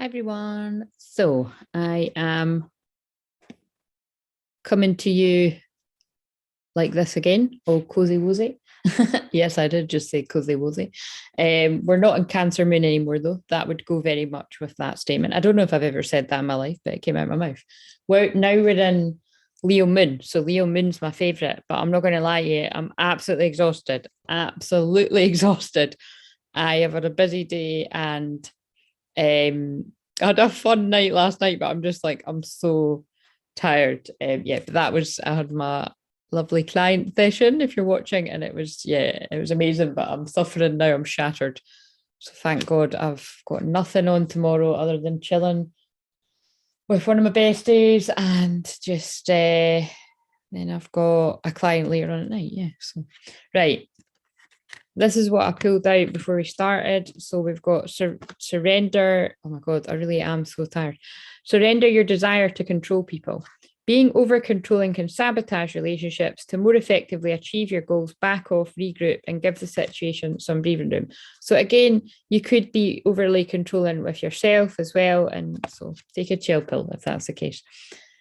everyone. So I am coming to you like this again, all cozy wozy. Yes, I did just say cozy wozy. We're not in Cancer Moon anymore, though. That would go very much with that statement. I don't know if I've ever said that in my life, but it came out of my mouth. Now we're in Leo Moon. So Leo Moon's my favourite, but I'm not going to lie to you. I'm absolutely exhausted. Absolutely exhausted. I have had a busy day and I had a fun night last night, but I'm just like, I'm so tired. Yeah, but I had my lovely client session if you're watching, and it was amazing, but I'm suffering now. I'm shattered. So thank God I've got nothing on tomorrow other than chilling with one of my besties and just then I've got a client later on at night. Yeah. So right. This is what I pulled out before we started. So we've got surrender. Oh my God, I really am so tired. Surrender your desire to control people. Being over-controlling can sabotage relationships. To more effectively achieve your goals, back off, regroup, and give the situation some breathing room. So again, you could be overly controlling with yourself as well. And so take a chill pill if that's the case.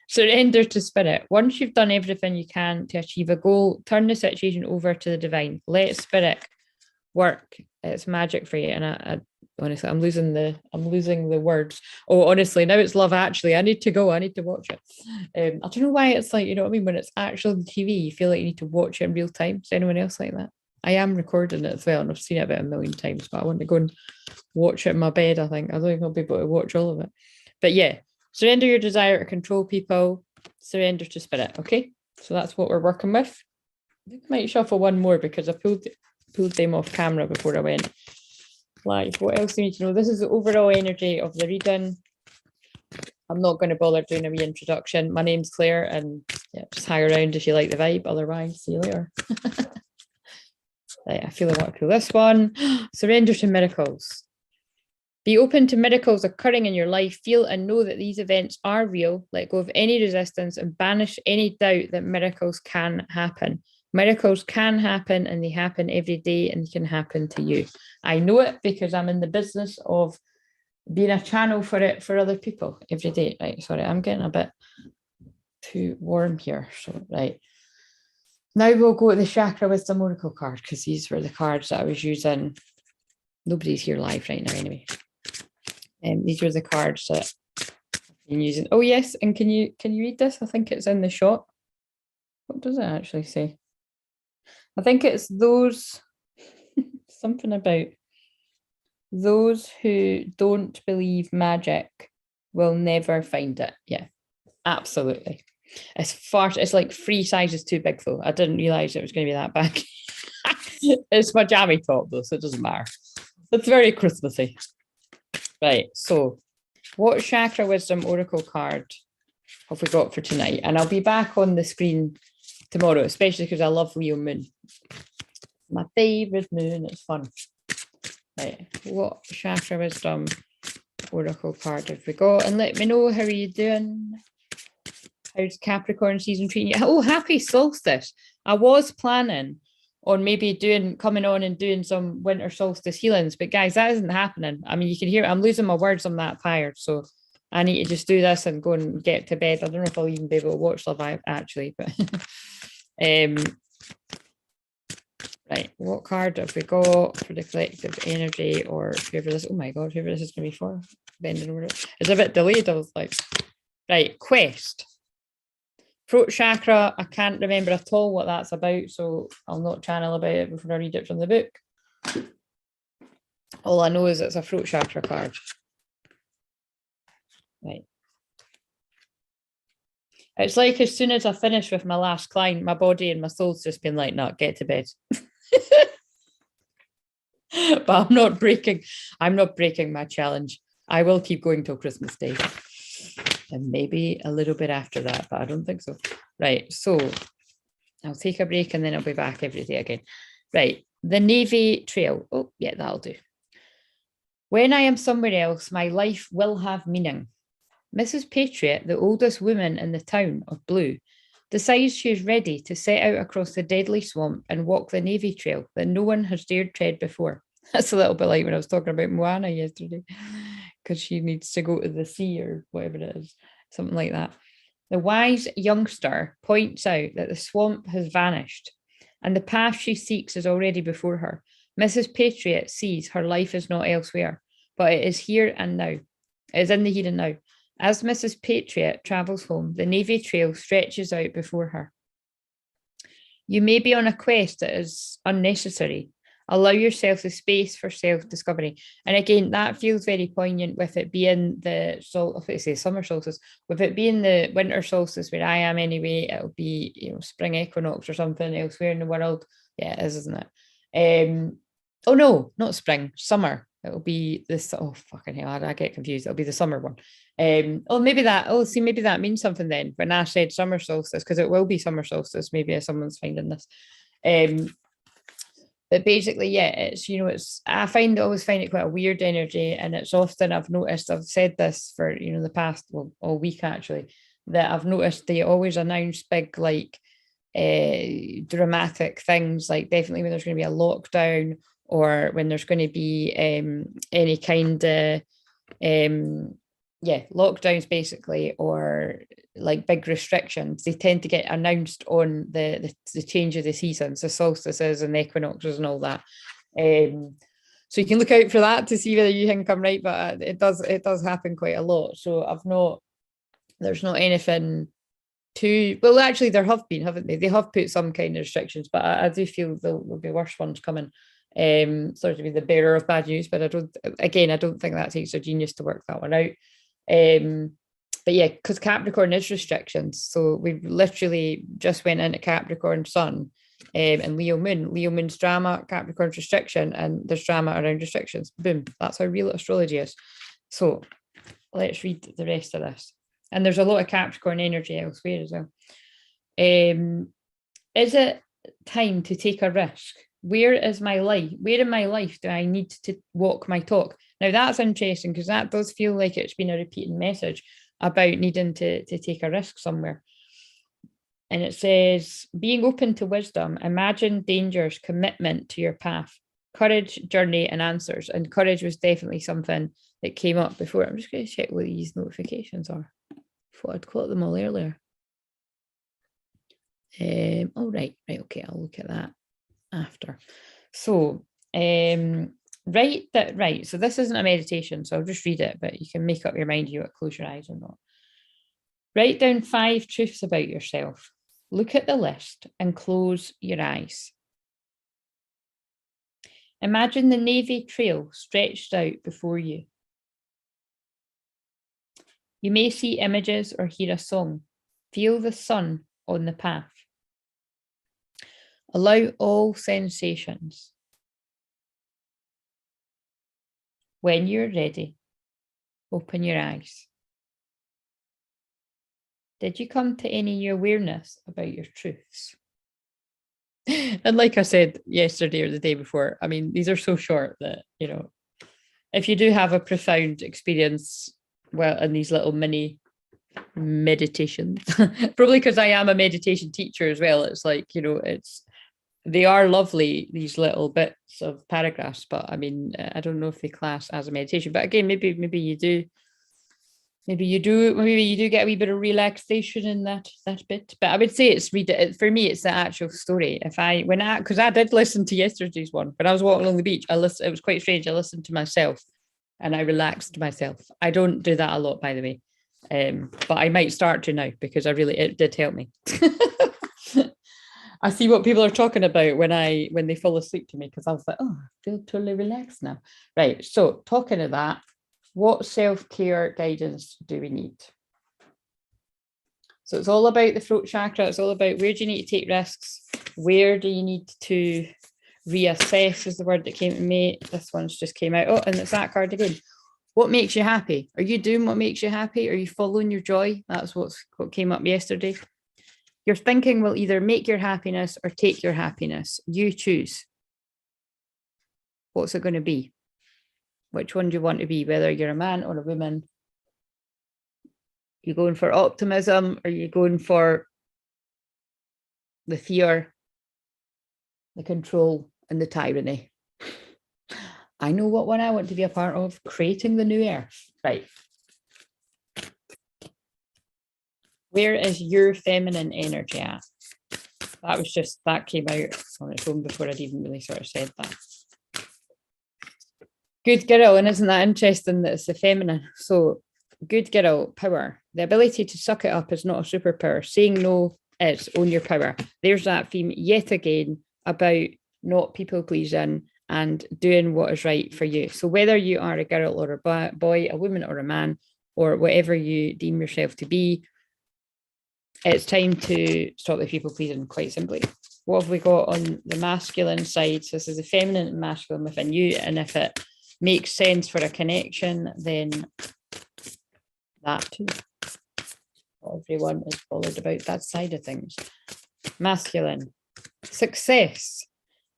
Surrender to spirit. Once you've done everything you can to achieve a goal, turn the situation over to the divine. Let spirit work. It's magic for you. And I honestly, I'm losing the words. Oh, honestly, now it's Love Actually. I need to go. I need to watch it. I don't know why it's like, you know what I mean? When it's actual TV, you feel like you need to watch it in real time. Is anyone else like that? I am recording it as well, and I've seen it about 1 million times, but I want to go and watch it in my bed, I think. I don't think I'll be able to watch all of it. But yeah, surrender your desire to control people, surrender to spirit. Okay, so that's what we're working with. I might shuffle one more because I pulled them off camera before I went live. What else do you need to know? This is the overall energy of the reading. I'm not going to bother doing a reintroduction. My name's Claire, and yeah, just hang around if you like the vibe. Otherwise, see you later. Right, I feel I want to pull this one. Surrender to miracles. Be open to miracles occurring in your life. Feel and know that these events are real. Let go of any resistance and banish any doubt that miracles can happen. Miracles can happen, and they happen every day, and they can happen to you. I know it because I'm in the business of being a channel for it for other people every day. Right, sorry, I'm getting a bit too warm here. So, right. Now we'll go to the Chakra Wisdom Oracle card because these were the cards that I was using. Nobody's here live right now anyway. These were the cards that I've been using. Oh, yes, and can you read this? I think it's in the shot. What does it actually say? I think it's those, something about those who don't believe magic will never find it. Yeah, absolutely. It's like 3 sizes too big though. I didn't realize it was going to be that big. It's my jammy top though, so it doesn't matter. It's very Christmassy. Right, so what Chakra Wisdom Oracle card have we got for tonight? And I'll be back on the screen tomorrow, especially because I love Leo Moon. My favourite moon, it's fun. Right, what Chakra Wisdom Oracle card have we got? And let me know, how are you doing? How's Capricorn season treating you? Oh, happy solstice. I was planning on maybe coming on and doing some winter solstice healings, but guys, that isn't happening. I mean, you can hear I'm losing my words. I'm that tired, so I need to just do this and go and get to bed. I don't know if I'll even be able to watch Love actually, but right, what card have we got for the collective energy or whoever this? Oh my God, whoever this is going to be for? Bending over it. It's a bit delayed. I was like, right, quest. Throat chakra, I can't remember at all what that's about, so I'll not channel about it before I read it from the book. All I know is it's a throat chakra card. Right. It's like as soon as I finish with my last client, my body and my soul's just been like, no, get to bed. But I'm not breaking my challenge. I will keep going till Christmas Day. And maybe a little bit after that, but I don't think so. Right, so I'll take a break and then I'll be back every day again. Right, the Navy Trail. Oh, yeah, that'll do. When I am somewhere else, my life will have meaning. Mrs. Patriot, the oldest woman in the town of Blue, decides she is ready to set out across the deadly swamp and walk the Navy Trail that no one has dared tread before. That's a little bit like when I was talking about Moana yesterday. because she needs to go to the sea or whatever it is, something like that. The wise youngster points out that the swamp has vanished and the path she seeks is already before her. Mrs. Patriot sees her life is not elsewhere, but it is here and now. It is in the here and now. As Mrs. Patriot travels home, the Navy Trail stretches out before her. You may be on a quest that is unnecessary. Allow yourself the space for self-discovery. And again, that feels very poignant with it being the summer solstice, with it being the winter solstice where I am anyway. It'll be spring equinox or something elsewhere in the world. Yeah, it is, isn't it? Oh no, not spring, summer. It'll be this. Oh fucking hell! I get confused. It'll be the summer one. Maybe that means something then. When I said summer solstice, because it will be summer solstice. Maybe someone's finding this. But basically, yeah, it's always find it quite a weird energy, and it's often I've noticed. I've said this for the past all week actually, that I've noticed they always announce big like dramatic things, like definitely when there's going to be a lockdown or when there's going to be any kind of lockdowns basically, or like big restrictions. They tend to get announced on the change of the seasons, the solstices and the equinoxes and all that. So you can look out for that to see whether you think I'm right, but it does happen quite a lot. So there's not anything too well. Actually, there have been, haven't they? They have put some kind of restrictions, but I do feel there'll be worse ones coming. Sorry to be the bearer of bad news, but I don't think that takes a genius to work that one out. But yeah, because Capricorn is restrictions, so we've literally just went into Capricorn Sun and Leo Moon's drama, Capricorn's restriction, and there's drama around restrictions. Boom, that's how real astrology is. So let's read the rest of this. And there's a lot of Capricorn energy elsewhere as well. Is it time to take a risk? Where in my life do I need to walk my talk? Now that's interesting, because that does feel like it's been a repeating message about needing to take a risk somewhere. And it says, being open to wisdom, imagine dangers, commitment to your path, courage, journey, and answers. And courage was definitely something that came up before. I'm just going to check what these notifications are. I thought I'd caught them all earlier. Right, okay, I'll look at that after. So right, so this isn't a meditation, so I'll just read it, but you can make up your mind you close your eyes or not. Write down 5 truths about yourself. Look at the list and close your eyes. Imagine the Navy Trail stretched out before you. You may see images or hear a song. Feel the sun on the path. Allow all sensations. When you're ready, open your eyes. Did you come to any new awareness about your truths? And like I said yesterday or the day before, I mean, these are so short that, if you do have a profound experience, well, in these little mini meditations, probably because I am a meditation teacher as well, it's like, they are lovely, these little bits of paragraphs, but I mean, I don't know if they class as a meditation, but again, maybe you do. Maybe you do get a wee bit of relaxation in that bit. But I would say for me, it's the actual story. Because I did listen to yesterday's one when I was walking along the beach. It was quite strange. I listened to myself and I relaxed myself. I don't do that a lot, by the way. But I might start to now, because it did help me. I see what people are talking about when they fall asleep to me, because I was like, oh, I feel totally relaxed now. Right. So talking of that, what self-care guidance do we need? So it's all about the throat chakra. It's all about where do you need to take risks? Where do you need to reassess is the word that came to me. This one's just came out. Oh, and it's that card again. What makes you happy? Are you doing what makes you happy? Are you following your joy? That's what came up yesterday. Your thinking will either make your happiness or take your happiness. You choose. What's it going to be? Which one do you want to be, whether you're a man or a woman? You're going for optimism, or you're going for the fear, the control, and the tyranny? I know what one I want to be a part of, creating the new earth. Right. Where is your feminine energy at? That came out on its own before I'd even really sort of said that. Good girl, and isn't that interesting that it's the feminine? So good girl, power. The ability to suck it up is not a superpower. Saying no is own your power. There's that theme yet again about not people pleasing and doing what is right for you. So whether you are a girl or a boy, a woman or a man, or whatever you deem yourself to be, it's time to stop the people pleasing, quite simply. What have we got on the masculine side? So this is the feminine and masculine within you, and if it makes sense for a connection, then that too. Everyone is bothered about that side of things. Masculine. Success.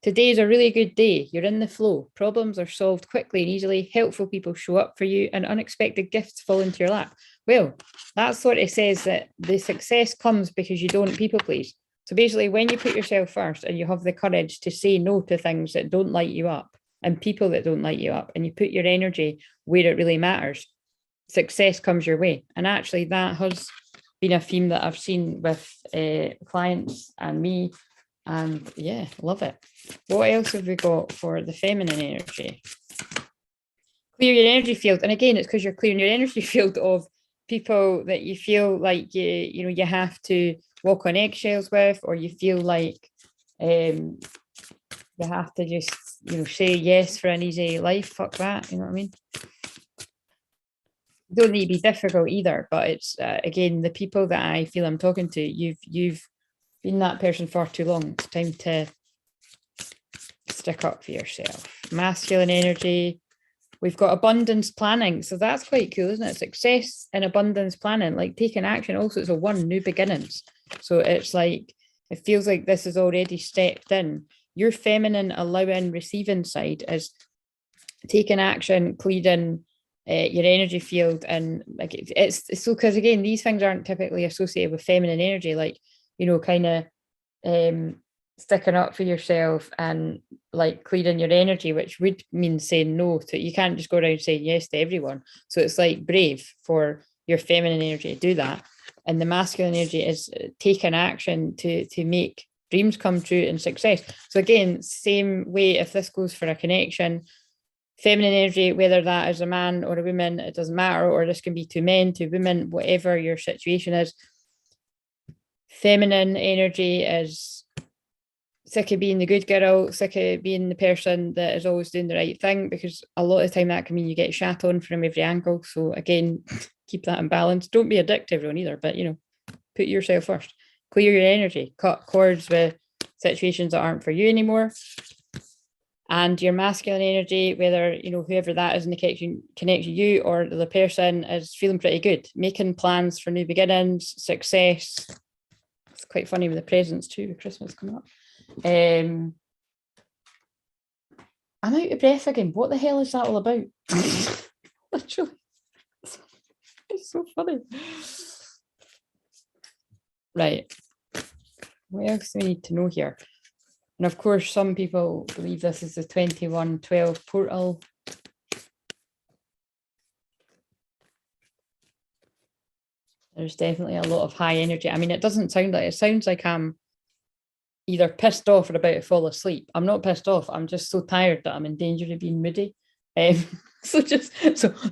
Today's a really good day. You're in the flow. Problems are solved quickly and easily. Helpful people show up for you and unexpected gifts fall into your lap. Well, that sort of says that the success comes because you don't people please. So basically, when you put yourself first and you have the courage to say no to things that don't light you up and people that don't light you up, and you put your energy where it really matters, success comes your way. And actually, that has been a theme that I've seen with clients and me. And yeah, love it. What else have we got for the feminine energy? Clear your energy field. And again, it's because you're clearing your energy field of people that you feel like you have to walk on eggshells with, or you feel like you have to just say yes for an easy life. Fuck that, you know what I mean? You don't need to be difficult either, but it's again, the people that I feel I'm talking to, you've been that person far too long. It's time to stick up for yourself. Masculine energy. We've got abundance planning. So that's quite cool, isn't it? Success and abundance planning, like taking action. Also, it's a one, new beginnings. So it's like, it feels like this is already stepped in. Your feminine allowing, receiving side is taking action, clearing your energy field. And like it's so, because again, these things aren't typically associated with feminine energy, like, kind of sticking up for yourself and like clearing your energy, which would mean saying no to, you can't just go around saying yes to everyone. So it's like brave for your feminine energy to do that. And the masculine energy is taking action to make dreams come true and success. So again, same way, if this goes for a connection, feminine energy, whether that is a man or a woman, it doesn't matter, or this can be two men, two women, whatever your situation is. Feminine energy is sick of being the good girl, sick of being the person that is always doing the right thing, because a lot of the time that can mean you get shat on from every angle. So again, keep that in balance. Don't be a dick to everyone either, but put yourself first. Clear your energy, cut cords with situations that aren't for you anymore. And your masculine energy, whether whoever that is in the connection you or the person, is feeling pretty good, making plans for new beginnings, success. It's quite funny with the presents too, with Christmas coming up. I'm out of breath again. What the hell is that all about? Literally, it's so funny. Right. What else do we need to know here? And of course, some people believe this is the 2112 portal. There's definitely a lot of high energy. I mean, it doesn't sound like, it sounds like I'm either pissed off or about to fall asleep. I'm not pissed off. I'm just so tired that I'm in danger of being moody. So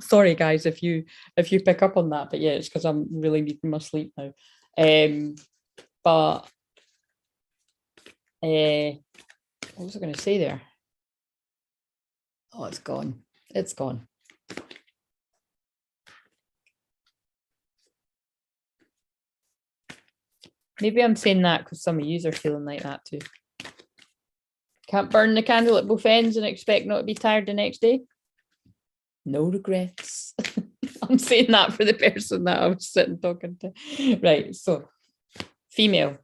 sorry guys if you pick up on that, but yeah, it's because I'm really needing my sleep now. But what was I going to say there? Oh, it's gone. It's gone. Maybe I'm saying that because some of you are feeling like that too. Can't burn the candle at both ends and expect not to be tired the next day. No regrets. I'm saying that for the person that I was sitting talking to. Right, so female.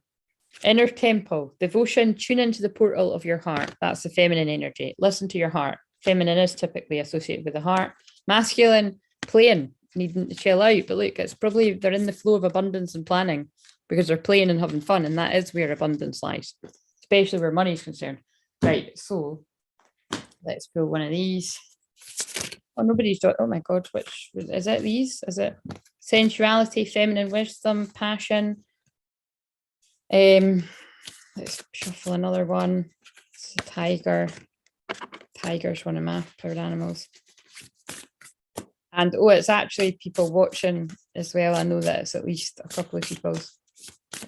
Inner temple, devotion, tune into the portal of your heart. That's the feminine energy. Listen to your heart. Feminine is typically associated with the heart. Masculine, playing, needing to chill out. But look, it's probably they're in the flow of abundance and planning because they're playing and having fun. And that is where abundance lies, especially where money is concerned. Right, so let's pull one of these. Oh, nobody's got, oh my God, which is it? These? Is it sensuality, feminine wisdom, passion? Let's shuffle another one. It's a tiger. Tiger's one of my proud animals. And oh, it's actually people watching as well. I know that it's at least a couple of people's.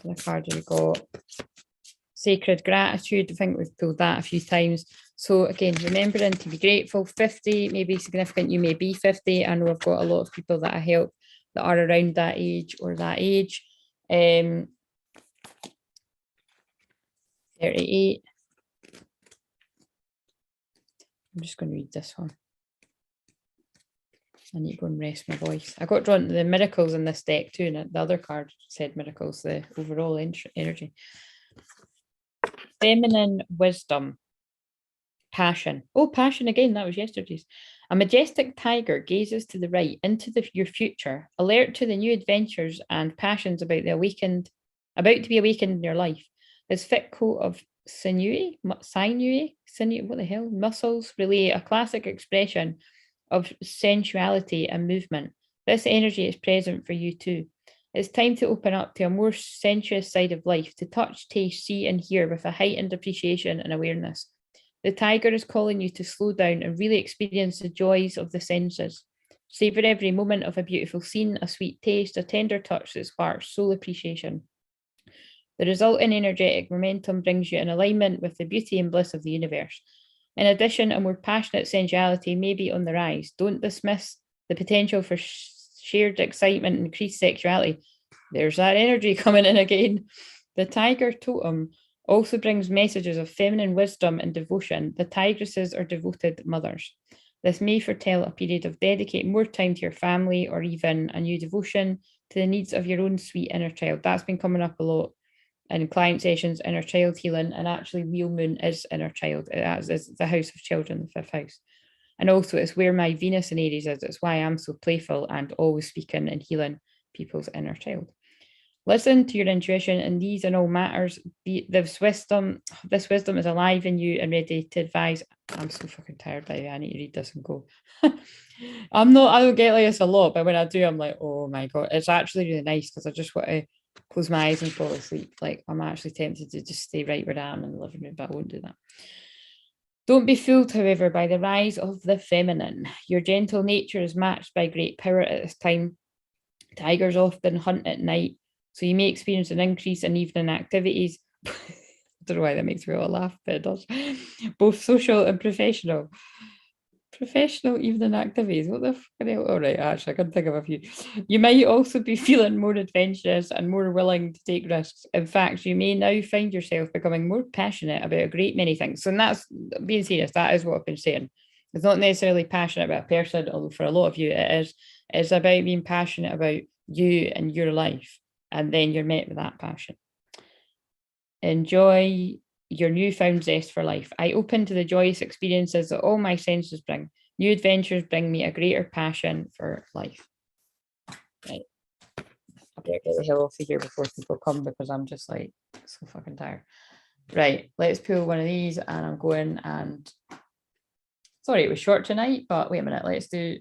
The card we got. Sacred gratitude. I think we've pulled that a few times. So again, remembering to be grateful. 50 may be significant. You may be 50. I know I've got a lot of people that I help that are around that age or that age. 38. I'm just going to read this one. I need to go and rest my voice. I got drawn to the miracles in this deck too, and the other card said miracles, the overall energy. Feminine wisdom. Passion. Oh, passion again. That was yesterday's. A majestic tiger gazes to the right into your future, alert to the new adventures and passions about to be awakened in your life. His thick coat of sinewy, what the hell? Muscles relay a classic expression of sensuality and movement. This energy is present for you too. It's time to open up to a more sensuous side of life, to touch, taste, see, and hear with a heightened appreciation and awareness. The tiger is calling you to slow down and really experience the joys of the senses. Savor every moment of a beautiful scene, a sweet taste, a tender touch that sparks soul appreciation. The resulting energetic momentum brings you in alignment with the beauty and bliss of the universe. In addition, a more passionate sensuality may be on the rise. Don't dismiss the potential for shared excitement and increased sexuality. There's that energy coming in again. The tiger totem also brings messages of feminine wisdom and devotion. The tigresses are devoted mothers. This may foretell a period of dedicating more time to your family or even a new devotion to the needs of your own sweet inner child. That's been coming up a lot in client sessions, inner child healing, and actually wheel moon is inner child. It is the house of children, the fifth house. And also it's where my Venus in Aries is. It's why I'm so playful and always speaking and healing people's inner child. Listen to your intuition and these and all matters. This wisdom is alive in you and ready to advise. I'm so fucking tired by the way. I need to read this and go. I don't get like this a lot, but when I do, I'm like, oh my God, it's actually really nice because I just want to close my eyes and fall asleep. Like I'm actually tempted to just stay right where I am in the living room, but I won't do that. Don't be fooled, however, by the rise of the feminine. Your gentle nature is matched by great power at this time. Tigers often hunt at night, so you may experience an increase in evening activities. I don't know why that makes me all laugh, but it does. Both social and professional. Professional evening activities. What the fuck? All right, actually, I can think of a few. You might also be feeling more adventurous and more willing to take risks. In fact, you may now find yourself becoming more passionate about a great many things. So, and that's being serious. That is what I've been saying. It's not necessarily passionate about a person, although for a lot of you it is. It's about being passionate about you and your life, and then you're met with that passion. Enjoy your newfound zest for life. I open to the joyous experiences that all my senses bring. New adventures bring me a greater passion for life. Right. I better get the hell off of here before people come because I'm just like so fucking tired. Right, let's pull one of these and I'm going and sorry, it was short tonight, but wait a minute, let's do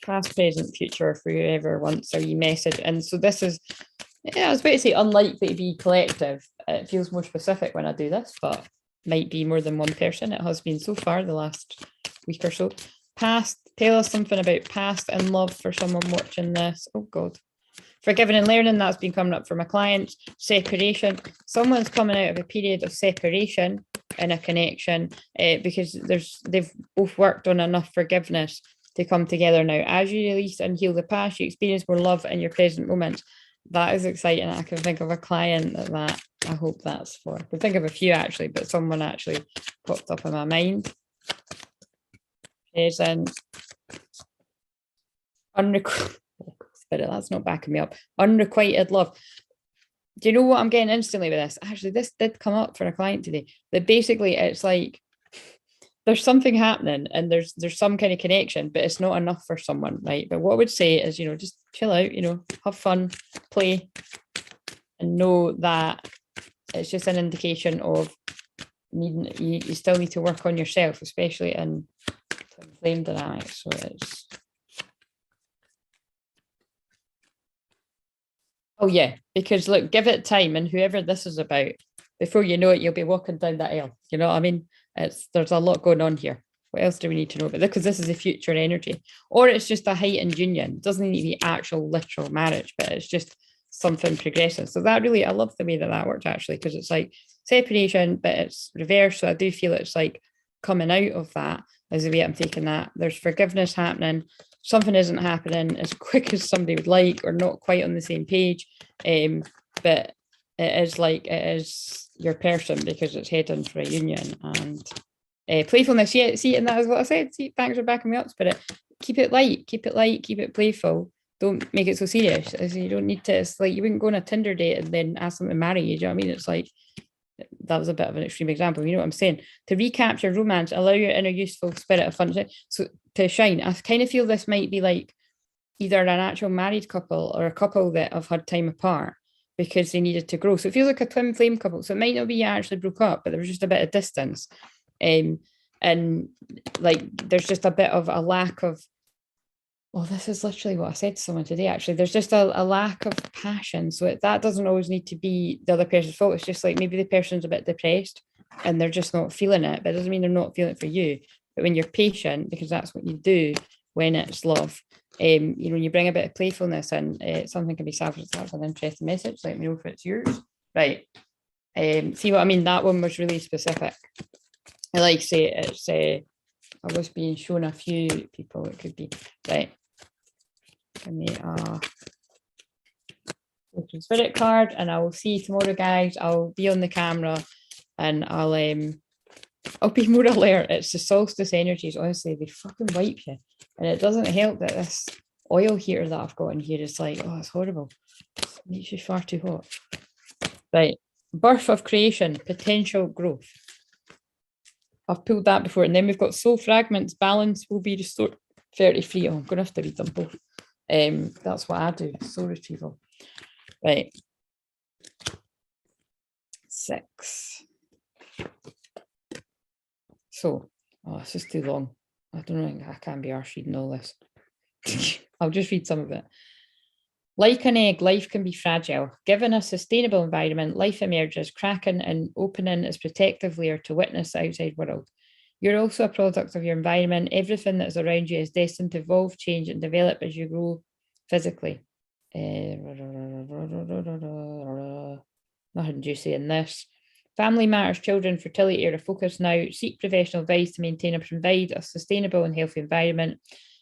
past, present, future for whoever wants a wee message. And so this is, yeah, I was about to say unlikely to be collective. It feels more specific when I do this, but might be more than one person. It has been so far the last week or so. Past, tell us something about past and love for someone watching this. Oh God. Forgiving and learning, that's been coming up for my clients. Separation. Someone's coming out of a period of separation in a connection because they've both worked on enough forgiveness to come together now. As you release and heal the past, you experience more love in your present moments. That is exciting. I can think of a client that I hope that's for. I can think of a few actually, but someone actually popped up in my mind. Present. That's not backing me up. Unrequited love. Do you know what I'm getting instantly with this? Actually, this did come up for a client today. That basically it's like there's something happening and there's some kind of connection, but it's not enough for someone, right? But what I would say is, just chill out, have fun, play, and know that it's just an indication of you still need to work on yourself, especially in twin flame dynamics. So it's, oh yeah, because look, give it time, and whoever this is about, before you know it, you'll be walking down that aisle. You know what I mean? There's a lot going on here. What else do we need to know about this? Because this is a future energy, or it's just a heightened union. It doesn't need to be actual literal marriage, but it's just something progressive. So that really, I love the way that worked actually, because it's like separation, but it's reverse. So I do feel it's like coming out of that is the way I'm taking that. There's forgiveness happening. Something isn't happening as quick as somebody would like, or not quite on the same page. But it is your person, because it's heading for a union. And playfulness, yeah, see, and that is what I said. See, thanks for backing me up, Spirit. Keep it light, keep it playful. Don't make it so serious. As you don't need to, it's like you wouldn't go on a Tinder date and then ask them to marry you. Do you know what I mean? It's like, that was a bit of an extreme example. You know what I'm saying? To recapture romance, allow your inner useful spirit of fun to shine. I kind of feel this might be like either an actual married couple or a couple that have had time apart because they needed to grow. So it feels like a twin flame couple. So it might not be you actually broke up, but there was just a bit of distance. And like there's just a bit of a lack of, well, this is literally what I said to someone today, actually. There's just a lack of passion. So that doesn't always need to be the other person's fault. It's just like maybe the person's a bit depressed and they're just not feeling it. But it doesn't mean they're not feeling it for you. But when you're patient, because that's what you do when it's love, when you bring a bit of playfulness in, something can be salvaged. That's an interesting message. Let me know if it's yours. Right. See what I mean? That one was really specific. I like say it's, I was being shown a few people it could be. Right. Give me a spirit card, and I will see you tomorrow, guys. I'll be on the camera, and I'll be more alert. It's the solstice energies. Honestly, they fucking wipe you, and it doesn't help that this oil heater that I've got in here is like, oh, it's horrible. It makes you far too hot. Right, birth of creation, potential growth. I've pulled that before, and then we've got soul fragments. Balance will be restored. 33. Oh, I'm gonna have to read them both. That's what I do. Soul retrieval. Right. 6. So, oh, this is too long. I don't think I can be arsed reading all this. I'll just read some of it. Like an egg, life can be fragile. Given a sustainable environment, life emerges, cracking and opening its protective layer to witness the outside world. You're also a product of your environment. Everything that is around you is destined to evolve, change, and develop as you grow physically. Nothing juicy in this. Family matters, children, fertility are a focus now. Seek professional advice to maintain and provide a sustainable and healthy environment.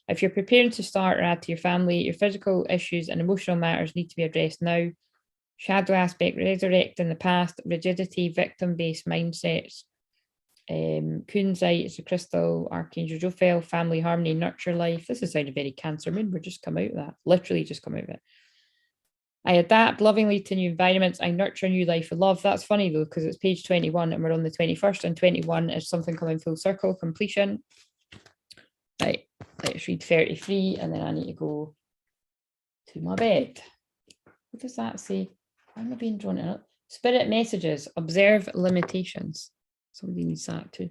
If you're preparing to start or add to your family, your physical issues and emotional matters need to be addressed now. Shadow aspect, resurrecting the past, rigidity, victim-based mindsets. Kunzite is a crystal, Archangel Jophiel, family harmony, nurture life. This is sounding very Cancer moon. We're just come out of that. Literally just come out of it. I adapt lovingly to new environments. I nurture new life with love. That's funny though, because it's page 21 and we're on the 21st, and 21 is something coming full circle, completion. Right, let's read 33, and then I need to go to my bed. What does that say? Why am I being drawn in? Spirit messages, observe limitations. Somebody needs that too.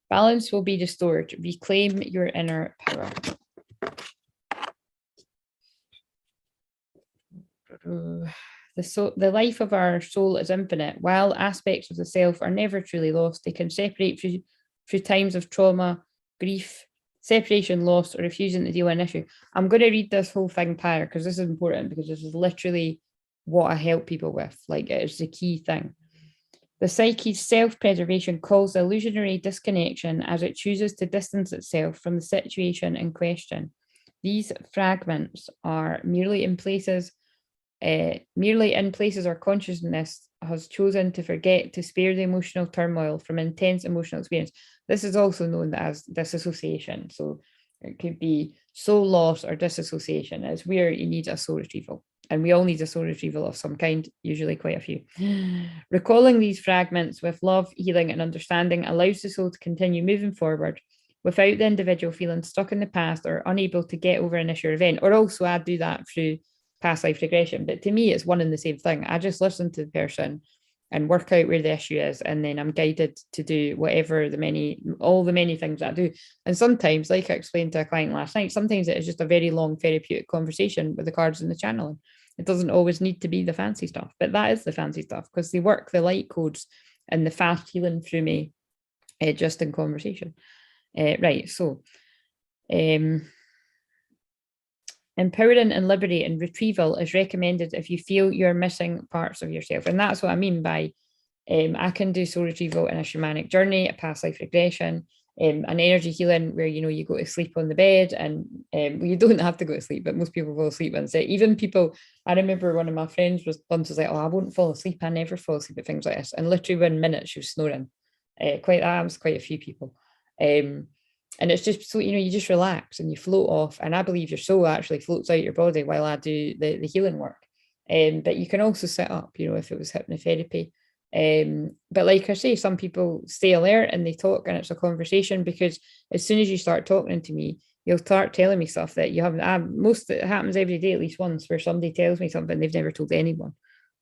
Balance will be restored. Reclaim your inner power. The life of our soul is infinite. While aspects of the self are never truly lost, they can separate through times of trauma, grief, separation, loss, or refusing to deal with an issue. I'm going to read this whole thing prior because this is important, because this is literally what I help people with. Like, it is the key thing. The psyche's self-preservation calls illusionary disconnection as it chooses to distance itself from the situation in question. These fragments are merely in places our consciousness has chosen to forget, to spare the emotional turmoil from intense emotional experience. This is also known as disassociation. So it could be soul loss or disassociation. It's where you need a soul retrieval. And we all need a soul retrieval of some kind, usually quite a few. Recalling these fragments with love, healing, and understanding allows the soul to continue moving forward, without the individual feeling stuck in the past or unable to get over an issue or event. Or also I do that through past life regression. But to me, it's one and the same thing. I just listen to the person and work out where the issue is, and then I'm guided to do whatever all the many things I do. And sometimes, like I explained to a client last night, sometimes it is just a very long therapeutic conversation with the cards and the channeling. It doesn't always need to be the fancy stuff, but that is the fancy stuff because they work the light codes and the fast healing through me just in conversation. Right, so empowering and liberating retrieval is recommended if you feel you're missing parts of yourself. And that's what I mean by I can do soul retrieval in a shamanic journey, a past life regression, an energy healing where, you go to sleep on the bed and you don't have to go to sleep, but most people fall asleep and say, even people, I remember one of my friends was like, oh, I won't fall asleep. I never fall asleep at things like this. And literally 1 minute she was snoring. That was quite a few people. And it's just so, you just relax and you float off. And I believe your soul actually floats out your body while I do the healing work. But you can also sit up, if it was hypnotherapy. But like I say, some people stay alert and they talk and it's a conversation, because as soon as you start talking to me, you'll start telling me stuff that you haven't. It happens every day, at least once, where somebody tells me something they've never told anyone.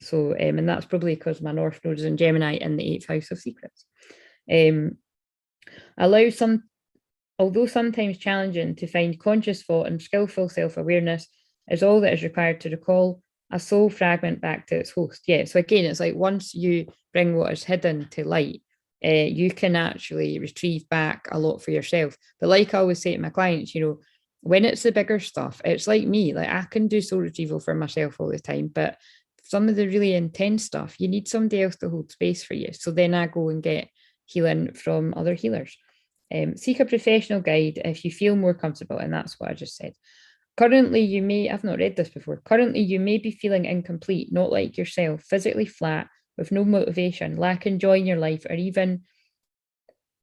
So, and that's probably because my North Node is in Gemini in the 8th house of secrets. Although sometimes challenging to find conscious thought and skillful self-awareness is all that is required to recall a soul fragment back to its host. Yeah, so again, it's like once you bring what is hidden to light, you can actually retrieve back a lot for yourself. But like I always say to my clients, when it's the bigger stuff, it's like me, like I can do soul retrieval for myself all the time, but some of the really intense stuff, you need somebody else to hold space for you. So then I go and get healing from other healers. Seek a professional guide if you feel more comfortable, and that's what I just said. Currently, I've not read this before. Currently, you may be feeling incomplete, not like yourself, physically flat, with no motivation, lacking joy in your life, or even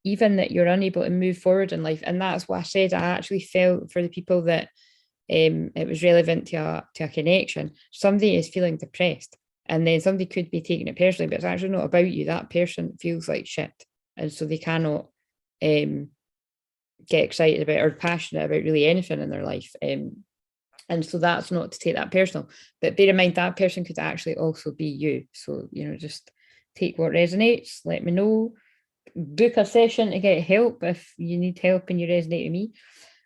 that you're unable to move forward in life. And that's what I said. I actually felt for the people that it was relevant to a connection. Somebody is feeling depressed, and then somebody could be taking it personally, but it's actually not about you. That person feels like shit, and so they cannot get excited about or passionate about really anything in their life. And so that's not to take that personal, but bear in mind that person could actually also be you. So, just take what resonates, let me know, book a session to get help if you need help and you resonate with me.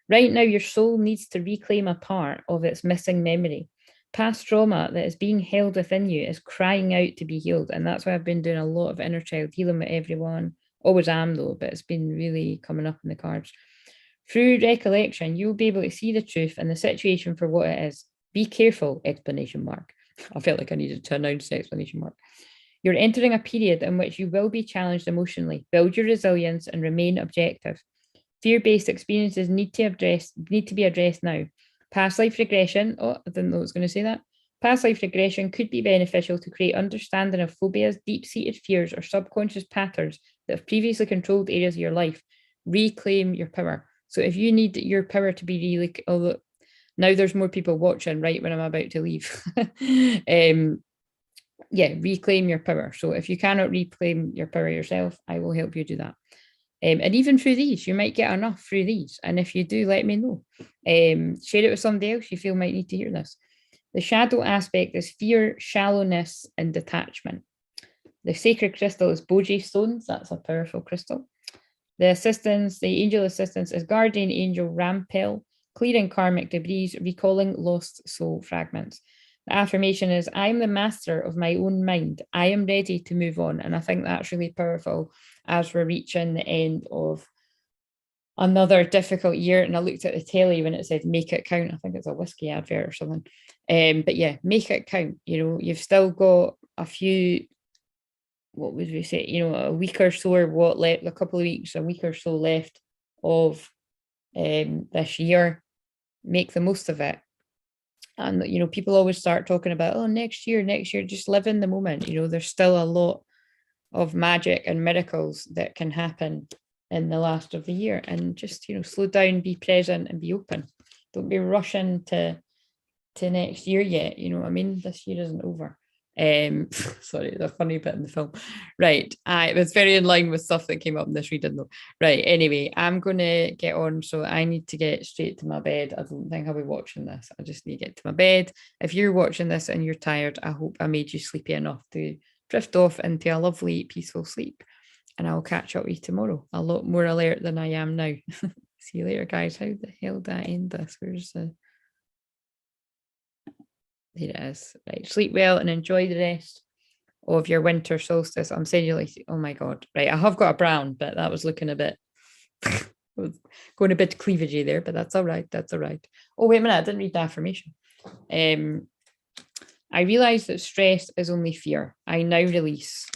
Right now, your soul needs to reclaim a part of its missing memory. Past trauma that is being held within you is crying out to be healed. And that's why I've been doing a lot of inner child healing with everyone. Always am though, but it's been really coming up in the cards. Through recollection, you'll be able to see the truth and the situation for what it is. Be careful, exclamation mark. I felt like I needed to announce the exclamation mark. You're entering a period in which you will be challenged emotionally. Build your resilience and remain objective. Fear-based experiences need to be addressed now. Past life regression, I didn't know I was going to say that. Past life regression could be beneficial to create understanding of phobias, deep-seated fears, or subconscious patterns that have previously controlled areas of your life. Reclaim your power. So if you need your power to be really, although now there's more people watching right when I'm about to leave. Reclaim your power. So if you cannot reclaim your power yourself, I will help you do that. And even through these, you might get enough through these. And if you do, let me know. Share it with somebody else you feel might need to hear this. The shadow aspect is fear, shallowness, and detachment. The sacred crystal is Boji stones. That's a powerful crystal. The angel assistance is guardian angel Rampel, clearing karmic debris, recalling lost soul fragments. The affirmation is, I am the master of my own mind. I am ready to move on. And I think that's really powerful as we're reaching the end of another difficult year. And I looked at the telly when it said make it count. I think it's a whiskey advert or something. But yeah, make it count. You've still got a few, what would we say, a week or so or what left, a couple of weeks, a week or so left of this year. Make the most of it. And, people always start talking about, next year, just live in the moment. There's still a lot of magic and miracles that can happen in the last of the year, and just, slow down, be present and be open. Don't be rushing to next year yet. This year isn't over. Sorry, the funny bit in the film. Right. It was very in line with stuff that came up in this reading though. Right. Anyway, I'm gonna get on. So I need to get straight to my bed. I don't think I'll be watching this. I just need to get to my bed. If you're watching this and you're tired, I hope I made you sleepy enough to drift off into a lovely, peaceful sleep. And I'll catch up with you tomorrow. A lot more alert than I am now. See you later, guys. How the hell did I end this? Where's the There it is. Right. Sleep well and enjoy the rest of your winter solstice. I'm saying you like, oh my God. Right. I have got a brown, but that was looking a bit going a bit cleavagey there, but that's all right. That's all right. Oh, wait a minute. I didn't read the affirmation. I realize that stress is only fear. I now release